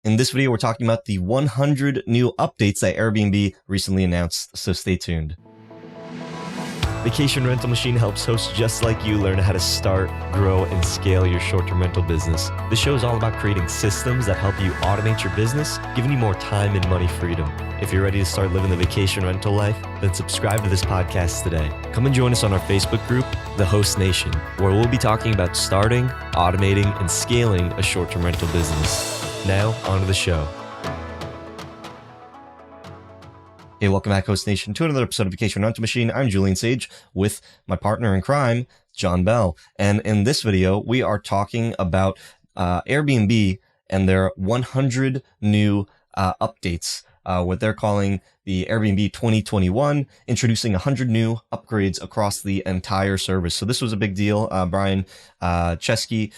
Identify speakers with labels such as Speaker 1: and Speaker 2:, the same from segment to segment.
Speaker 1: In this video, we're talking about the 100 new updates that Airbnb recently announced, so stay tuned. Vacation Rental Machine helps hosts just like you learn how to start, grow, and scale your short-term rental business. This show is all about creating systems that help you automate your business, giving you more time and money freedom. If you're ready to start living the vacation rental life, then subscribe to this podcast today. Come and join us on our Facebook group, The Host Nation, where we'll be talking about starting, automating, and scaling a short-term rental business. Now, on to the show. Hey, welcome back, Host Nation, to another episode of Vacation Rental Machine. I'm Julian Sage with my partner in crime, John Bell. And in this video, we are talking about Airbnb and their 100 new updates, what they're calling the Airbnb 2021, introducing 100 new upgrades across the entire service. So this was a big deal. Brian Chesky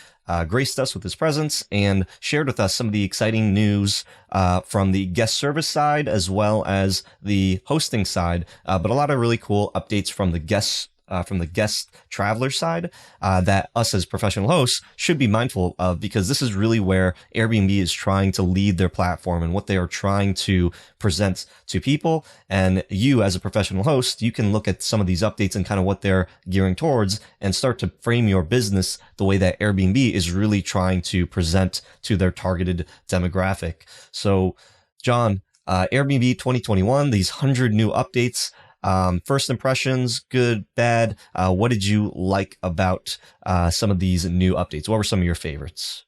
Speaker 1: graced us with his presence and shared with us some of the exciting news from the guest service side as well as the hosting side, but a lot of really cool updates from the guest traveler side that us as professional hosts should be mindful of, because this is really where Airbnb is trying to lead their platform and what they are trying to present to people. And you as a professional host, you can look at some of these updates and kind of what they're gearing towards and start to frame your business the way that Airbnb is really trying to present to their targeted demographic. So, John, Airbnb 2021, these 100 new updates. First impressions, good, bad. What did you like about some of these new updates? What were some of your favorites?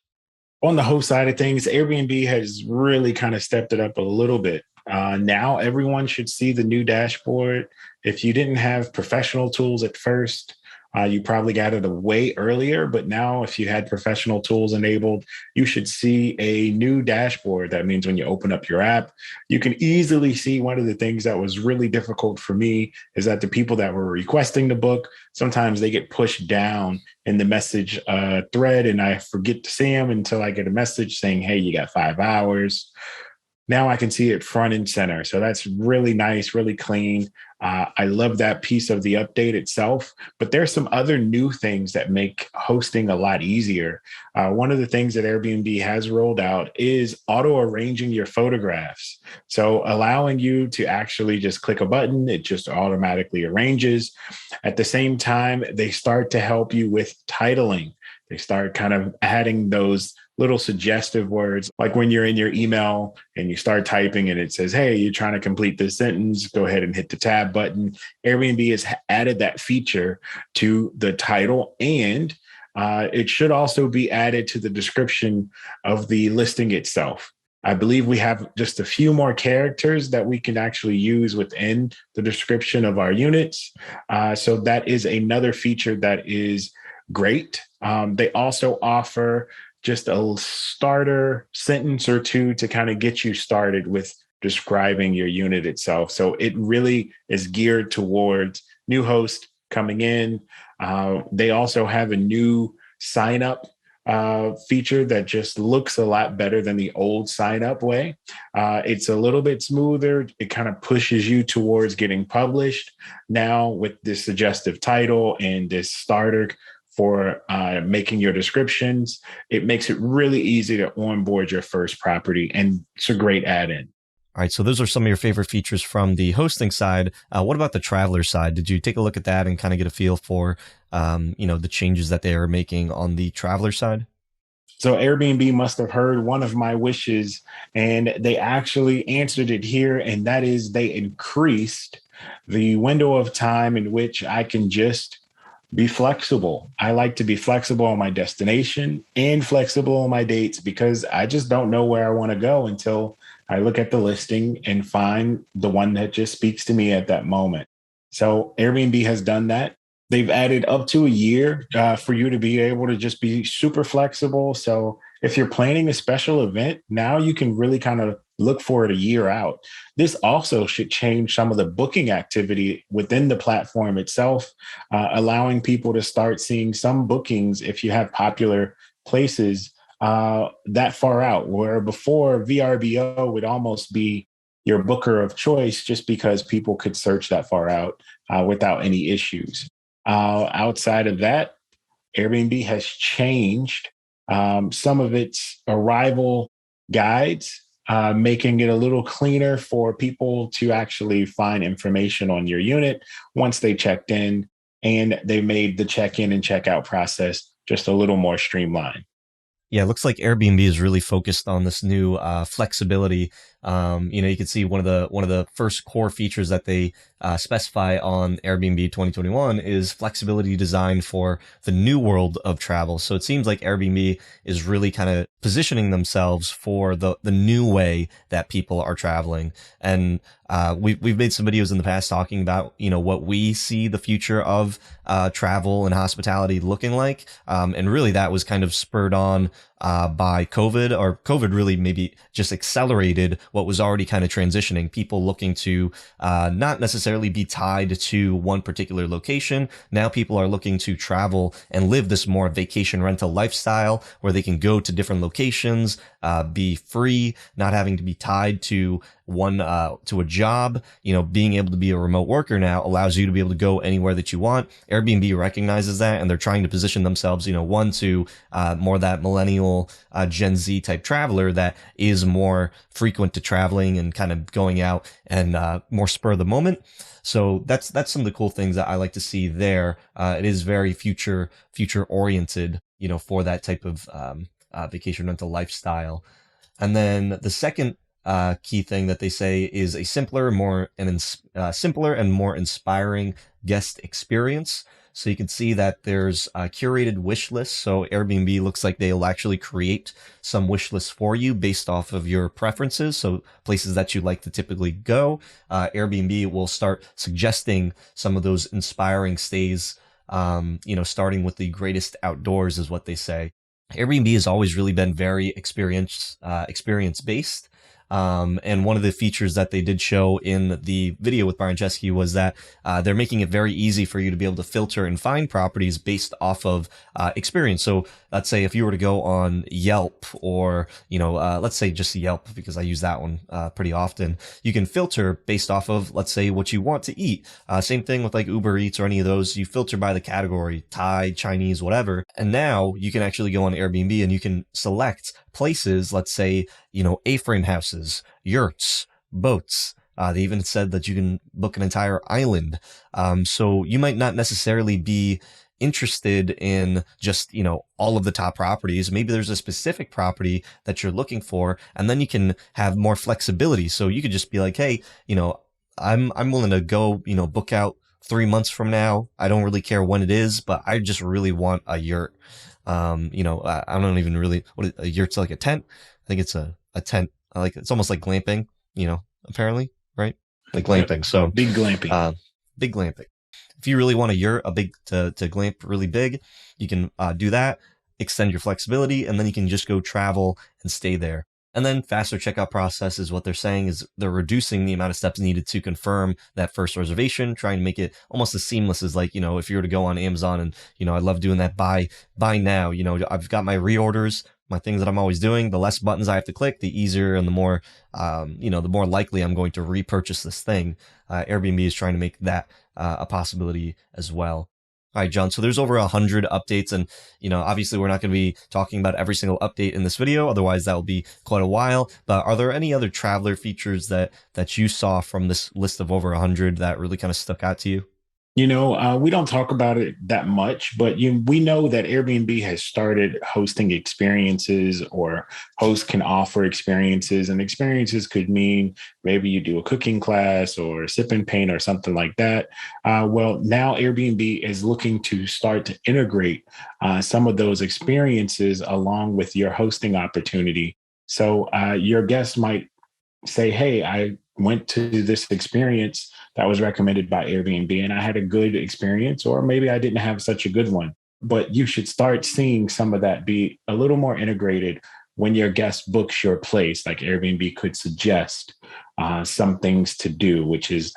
Speaker 2: On the host side of things, Airbnb has really kind of stepped it up a little bit. Now everyone should see the new dashboard. If you didn't have professional tools at first, you probably got it way earlier, but now if you had professional tools enabled, you should see a new dashboard. That means when you open up your app, you can easily see. One of the things that was really difficult for me is that the people that were requesting the book, sometimes they get pushed down in the message thread and I forget to see them until I get a message saying, hey, you got 5 hours. Now I can see it front and center. So that's really nice, really clean. I love that piece of the update itself, but there's some other new things that make hosting a lot easier. One of the things that Airbnb has rolled out is auto arranging your photographs. So allowing you to actually just click a button, it just automatically arranges. At the same time, they start to help you with titling. They start kind of adding those little suggestive words, like when you're in your email and you start typing and it says, hey, you're trying to complete this sentence, go ahead and hit the tab button. Airbnb has added that feature to the title, and it should also be added to the description of the listing itself. I believe we have just a few more characters that we can actually use within the description of our units. So that is another feature that is great. They also offer just a starter sentence or two to kind of get you started with describing your unit itself. So it really is geared towards new hosts coming in. They also have a new sign up feature that just looks a lot better than the old sign up way. It's a little bit smoother. It kind of pushes you towards getting published now with this suggestive title and this starter for making your descriptions. It makes it really easy to onboard your first property, and it's a great add-in.
Speaker 1: All right, so those are some of your favorite features from the hosting side. What about the traveler side? Did you take a look at that and kind of get a feel for, the changes that they are making on the traveler side?
Speaker 2: So Airbnb must have heard one of my wishes, and they actually answered it here, and that is they increased the window of time in which I can just be flexible. I like to be flexible on my destination and flexible on my dates, because I just don't know where I want to go until I look at the listing and find the one that just speaks to me at that moment. So Airbnb has done that. They've added up to a year for you to be able to just be super flexible. So if you're planning a special event, now you can really kind of look for it a year out. This also should change some of the booking activity within the platform itself, allowing people to start seeing some bookings if you have popular places that far out, where before VRBO would almost be your booker of choice just because people could search that far out without any issues. Outside of that, Airbnb has changed some of its arrival guides, making it a little cleaner for people to actually find information on your unit once they checked in, and they made the check-in and check-out process just a little more streamlined.
Speaker 1: Yeah, it looks like Airbnb is really focused on this new flexibility. You can see one of the first core features that they specify on Airbnb 2021 is flexibility designed for the new world of travel. So it seems like Airbnb is really kind of positioning themselves for the new way that people are traveling. And we've made some videos in the past talking about what we see the future of travel and hospitality looking like, and really that was kind of spurred on by COVID, or COVID really maybe just accelerated what was already kind of transitioning. People looking to not necessarily be tied to one particular location. Now people are looking to travel and live this more vacation rental lifestyle where they can go to different locations, be free, not having to be tied to to a job. Being able to be a remote worker now allows you to be able to go anywhere that you want. Airbnb recognizes that, and they're trying to position themselves, one, to more that millennial Gen Z type traveler that is more frequent to traveling and kind of going out and more spur of the moment. So that's some of the cool things that I like to see there. It is very future oriented, for that type of vacation rental lifestyle. And then the second key thing that they say is a simpler and more inspiring guest experience. So you can see that there's a curated wish lists. So Airbnb looks like they'll actually create some wish lists for you based off of your preferences. So places that you like to typically go, Airbnb will start suggesting some of those inspiring stays. Starting with the greatest outdoors is what they say. Airbnb has always really been very experience based. And one of the features that they did show in the video with Brian Chesky was that they're making it very easy for you to be able to filter and find properties based off of experience. So let's say if you were to go on Yelp, or let's say just Yelp, because I use that one pretty often, you can filter based off of, let's say, what you want to eat. Same thing with like Uber Eats or any of those. You filter by the category: Thai, Chinese, whatever. And now you can actually go on Airbnb and you can select places, let's say, A-frame houses, yurts, boats. They even said that you can book an entire island. So you might not necessarily be interested in just, all of the top properties. Maybe there's a specific property that you're looking for, and then you can have more flexibility. So you could just be like, hey, I'm willing to go, book out 3 months from now. I don't really care when it is, but I just really want a yurt. I don't even really, a yurt's like a tent. I think it's a tent. It's almost like glamping, apparently, right? Like glamping. So
Speaker 2: Big glamping.
Speaker 1: Big glamping. If you really want a yurt, to glamp really big, you can do that, extend your flexibility, and then you can just go travel and stay there. And then faster checkout process is what they're saying is they're reducing the amount of steps needed to confirm that first reservation, trying to make it almost as seamless as if you were to go on Amazon and, I love doing that buy now, I've got my reorders, my things that I'm always doing. The less buttons I have to click, the easier and the more, the more likely I'm going to repurchase this thing. Airbnb is trying to make that a possibility as well. All right, John. So there's over 100 updates, and obviously we're not going to be talking about every single update in this video. Otherwise, that will be quite a while. But are there any other traveler features that you saw from this list of over 100 that really kind of stuck out to you?
Speaker 2: We don't talk about it that much, but we know that Airbnb has started hosting experiences, or hosts can offer experiences, and experiences could mean maybe you do a cooking class or sip and paint or something like that. Well, now Airbnb is looking to start to integrate some of those experiences along with your hosting opportunity. So your guests might say, hey, I went to this experience that was recommended by Airbnb and I had a good experience, or maybe I didn't have such a good one. But you should start seeing some of that be a little more integrated when your guest books your place. Like Airbnb could suggest some things to do, which is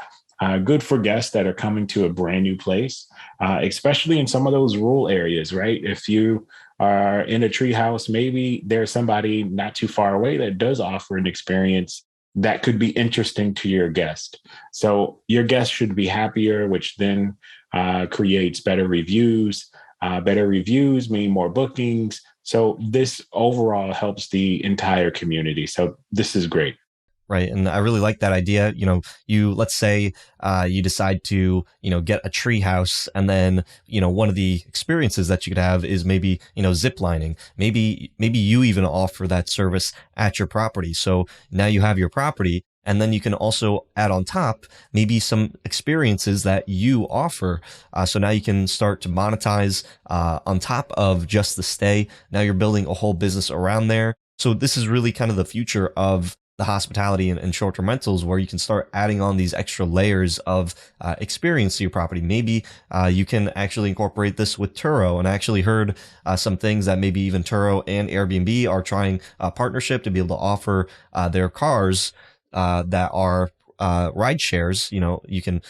Speaker 2: good for guests that are coming to a brand new place, especially in some of those rural areas, right? If you are in a tree house, maybe there's somebody not too far away that does offer an experience that could be interesting to your guest. So your guest should be happier, which then creates better reviews. Better reviews mean more bookings. So this overall helps the entire community. So this is great.
Speaker 1: Right. And I really like that idea. Let's say you decide to, get a tree house, and then, one of the experiences that you could have is maybe, zip lining. Maybe you even offer that service at your property. So now you have your property, and then you can also add on top maybe some experiences that you offer. So now you can start to monetize on top of just the stay. Now you're building a whole business around there. So this is really kind of the future of the hospitality and short-term rentals, where you can start adding on these extra layers of experience to your property. Maybe you can actually incorporate this with Turo. And I actually heard some things that maybe even Turo and Airbnb are trying a partnership to be able to offer their cars that are ride shares. You can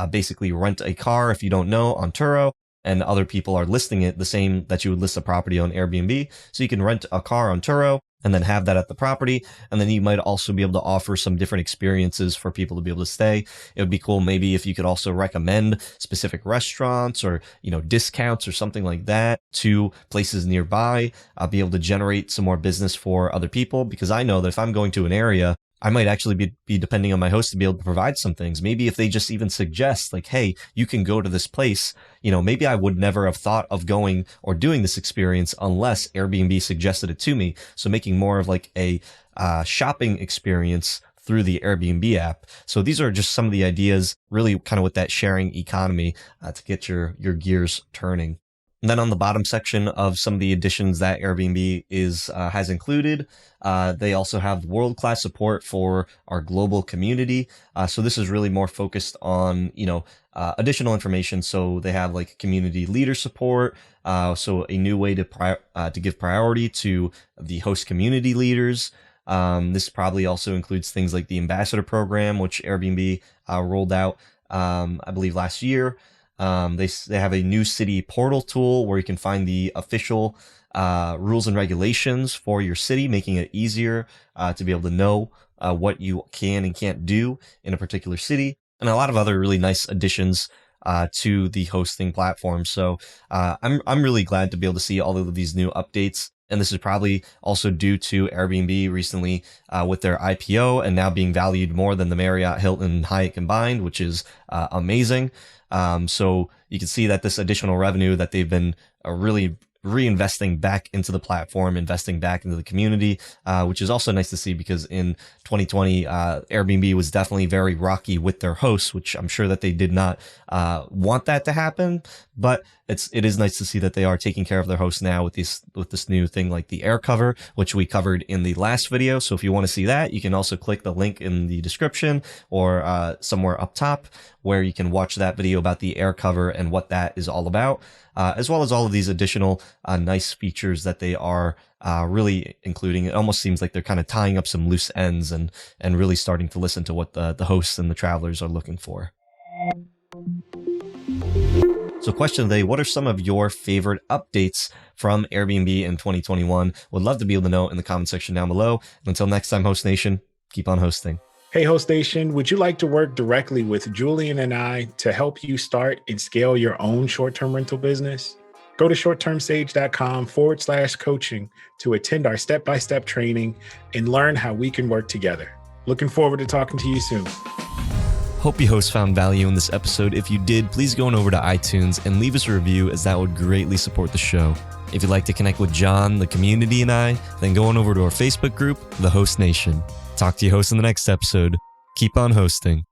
Speaker 1: basically rent a car, if you don't know, on Turo, and other people are listing it the same that you would list a property on Airbnb. So you can rent a car on Turo and then have that at the property. And then you might also be able to offer some different experiences for people to be able to stay. It would be cool maybe if you could also recommend specific restaurants or, discounts or something like that to places nearby, be able to generate some more business for other people. Because I know that if I'm going to an area, I might actually be depending on my host to be able to provide some things. Maybe if they just even suggest like, hey, you can go to this place, maybe I would never have thought of going or doing this experience unless Airbnb suggested it to me. So making more of like a shopping experience through the Airbnb app. So these are just some of the ideas, really kind of with that sharing economy to get your gears turning. And then on the bottom section of some of the additions that Airbnb has included, they also have world-class support for our global community. So this is really more focused on, additional information. So they have like community leader support. So a new way to give priority to the host community leaders. This probably also includes things like the ambassador program, which Airbnb rolled out, I believe last year. They have a new city portal tool where you can find the official rules and regulations for your city, making it easier to be able to know what you can and can't do in a particular city, and a lot of other really nice additions to the hosting platform. So I'm really glad to be able to see all of these new updates. And this is probably also due to Airbnb recently with their IPO and now being valued more than the Marriott, Hilton, and Hyatt combined, which is amazing. So you can see that this additional revenue that they've been really reinvesting back into the platform, investing back into the community, which is also nice to see, because in 2020, Airbnb was definitely very rocky with their hosts, which I'm sure that they did not want that to happen. But it is nice to see that they are taking care of their hosts now with this new thing like the AirCover, which we covered in the last video. So if you want to see that, you can also click the link in the description or somewhere up top where you can watch that video about the AirCover and what that is all about, as well as all of these additional nice features that they are really including. It almost seems like they're kind of tying up some loose ends and really starting to listen to what the hosts and the travelers are looking for. So question of the day, what are some of your favorite updates from Airbnb in 2021? Would love to be able to know in the comment section down below. And until next time, Host Nation, keep on hosting.
Speaker 2: Hey, Host Nation, would you like to work directly with Julian and I to help you start and scale your own short-term rental business? Go to shorttermsage.com/coaching to attend our step-by-step training and learn how we can work together. Looking forward to talking to you soon.
Speaker 1: Hope you hosts found value in this episode. If you did, please go on over to iTunes and leave us a review, as that would greatly support the show. If you'd like to connect with John, the community, and I, then go on over to our Facebook group, The Host Nation. Talk to you hosts in the next episode. Keep on hosting.